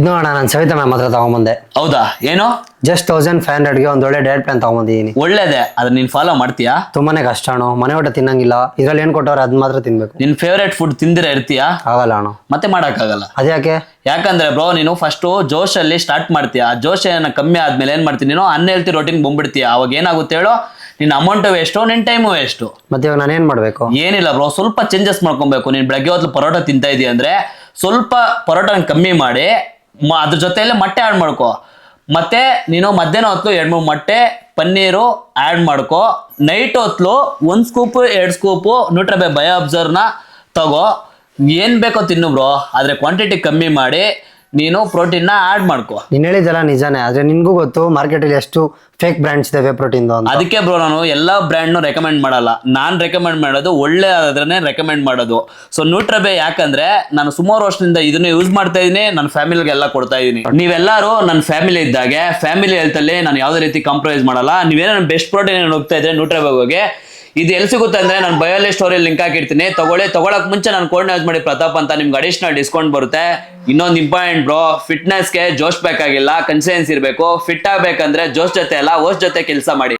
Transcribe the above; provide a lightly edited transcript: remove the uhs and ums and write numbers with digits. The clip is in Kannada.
ನೋಡೋಣ, ನಾನು ಸವಿತಾ ಮ್ಯಾಮ್ ಹತ್ರ ತಗೊಂಬಂದೆ. ಹೌದಾ? ಏನು? ಜಸ್ಟ್ 1500ಗೆ ಒಂದು ಒಳ್ಳೆ ಡಯಟ್ ಪ್ಲಾನ್ ತಗೊಂಬಂದಿದ್ದೀನಿ. ಒಳ್ಳೇದೇ, ಅದನ್ನ ನೀನ್ ಫಾಲೋ ಮಾಡ್ತೀಯಾ? ತುಂಬಾನೇ ಕಷ್ಟ ಅಣ್ಣ, ಮನೆ ಊಟ ತಿನ್ನಂಗಿಲ್ಲ. ಇದ್ರಲ್ಲಿ ಏನ್ ಕೊಟ್ಟವ್ರೆ ಅದ್ ಮಾತ್ರ ತಿನ್ಬೇಕು. ನಿನ್ ಫೇವ್ರೇಟ್ ಫುಡ್ ತಿಂದಿರ ಇರ್ತೀಯಾ? ಆಗಲ್ಲ ಅಣ್ಣ. ಮತ್ತೆ ಮಾಡಕ್ಕಾಗಲ್ಲ. ಅದ್ಯಾಕೆ? ಯಾಕಂದ್ರೆ ಬ್ರೋ, ನೀನು ಫಸ್ಟ್ ಜೋಶ್ ಅಲ್ಲಿ ಸ್ಟಾರ್ಟ್ ಮಾಡ್ತೀಯಾ. ಜೋಶ್ ಏನ ಕಮ್ಮಿ ಆದ್ಮೇಲೆ ಏನ್ ಮಾಡ್ತೀನಿ ನೀನು ಅನ್ಹೆಲ್ತಿ ರೋಟೀನ್ ಬಂದ್ಬಿಡ್ತೀಯ. ಅವಾಗ ಏನಾಗುತ್ತೆ ಹೇಳು, ನಿನ್ ಅಮೌಂಟ್ ವೇಸ್ಟು, ನಿನ್ ಟೈಮು ವೇಸ್ಟು. ಮತ್ತೆ ಇವಾಗ ನಾನು ಏನ್ ಮಾಡ್ಬೇಕು? ಏನಿಲ್ಲ ಬ್ರೋ, ಸ್ವಲ್ಪ ಚೇಂಜಸ್ ಮಾಡ್ಕೊಬೇಕು. ನೀನ್ ಬೆಳಗ್ಗೆ ಹೊತ್ತು ಪರೋಟ ತಿಂತಾ ಇದೀಯ ಅಂದ್ರೆ ಸ್ವಲ್ಪ ಪರೋಟ ಕಮ್ಮಿ ಮಾಡಿ ಅದ್ರ ಜೊತೆಯಲ್ಲೇ ಮೊಟ್ಟೆ ಆಡ್ ಮಾಡ್ಕೋ. ಮತ್ತೆ ನೀನು ಮಧ್ಯಾಹ್ನ ಹೊತ್ತು 2-3 ಮೊಟ್ಟೆ ಪನ್ನೀರು ಆಡ್ ಮಾಡ್ಕೋ. ನೈಟ್ ಹೊತ್ತು 1 ಸ್ಕೂಪ್ 2 ಸ್ಕೂಪು ನ್ಯೂಟ್ರಬೆ ಬಯೋ ಅಬ್ಸರ್ವ್ನ ತಗೋ. ಏನ್ ಬೇಕೋ ತಿನ್ನು ಬ್ರೋ, ಆದ್ರೆ ಕ್ವಾಂಟಿಟಿ ಕಮ್ಮಿ ಮಾಡಿ ನೀನು ಪ್ರೋಟೀನ್ ಆಡ್ ಮಾಡ್ಕೋ. ನೀನ್ ಹೇಳಿದೆಲ್ಲ ನಿಜಾನೇ, ಆದ್ರೆ ನಿನ್ಗೂ ಗೊತ್ತು ಮಾರ್ಕೆಟ್ ಅಲ್ಲಿ ಎಷ್ಟು ಫೇಕ್ ಬ್ರ್ಯಾಂಡ್ಸ್ ಇದೆ ಪ್ರೋಟೀನ್ ಅಂತ. ಅದಕ್ಕೆ ಬ್ರೋ ನಾನು ಎಲ್ಲಾ ಬ್ರ್ಯಾಂಡ್ ರೆಕಮೆಂಡ್ ಮಾಡಲ್ಲ. ನಾನ್ ರೆಕಮೆಂಡ್ ಮಾಡೋದು ಒಳ್ಳೆ ಆದ್ರೆ ರೆಕಮೆಂಡ್ ಮಾಡೋದು. ಸೊ ನ್ಯೂಟ್ರಬೆ ಯಾಕಂದ್ರೆ ನಾನು ಸುಮಾರು ವರ್ಷದಿಂದ ಇದನ್ನ ಯೂಸ್ ಮಾಡ್ತಾ ಇದೀನಿ, ನನ್ನ ಫ್ಯಾಮಿಲಿಗೆ ಎಲ್ಲ ಕೊಡ್ತಾ ಇದೀನಿ. ನೀವೆಲ್ಲರೂ ನನ್ನ ಫ್ಯಾಮಿಲಿ ಇದ್ದಾಗೆ ಫ್ಯಾಮಿಲಿ ಹೆಲ್ತ್ ಅಲ್ಲಿ ನಾನು ಯಾವುದೇ ರೀತಿ ಕಾಂಪ್ರಮೈಸ್ ಮಾಡಲ್ಲ. ನೀವೇನೋ ಬೆಸ್ಟ್ ಪ್ರೋಟೀನ್ ಹೋಗ್ತಾ ಇದ್ರೆ ನ್ಯೂಟ್ರಬೆ ಹೋಗಿ. ಇದು ಎಲ್ಲಿ ಸಿಗುತ್ತೆ ಅಂದ್ರೆ ನಾನು ಬಯೋಲಿ ಸ್ಟೋರಿ ಲಿಂಕ್ ಹಾಕಿರ್ತೀನಿ, ತಗೊಳಕ್ ಮುಂಚೆ ನಾನು ಕೋಡ್ ಯೂಸ್ ಮಾಡಿ ಪ್ರತಾಪ್ ಅಂತ, ನಿಮ್ಗೆ ಅಡಿಷನಲ್ ಡಿಸ್ಕೌಂಟ್ ಬರುತ್ತೆ. ಇನ್ನೊಂದು ಇಂಪಾರ್ಟೆಂಟ್ ಬ್ರೋ, ಫಿಟ್ನೆಸ್ಗೆ ಜೋಶ್ ಬೇಕಾಗಿಲ್ಲ, ಕನ್ಸಿಸ್ಟೆನ್ಸಿ ಇರಬೇಕು. ಫಿಟ್ ಆಗ್ಬೇಕಂದ್ರೆ ಜೋಶ್ ಜೊತೆ ಅಲ್ಲ, ಓಶ್ ಜೊತೆ ಕೆಲಸ ಮಾಡಿ.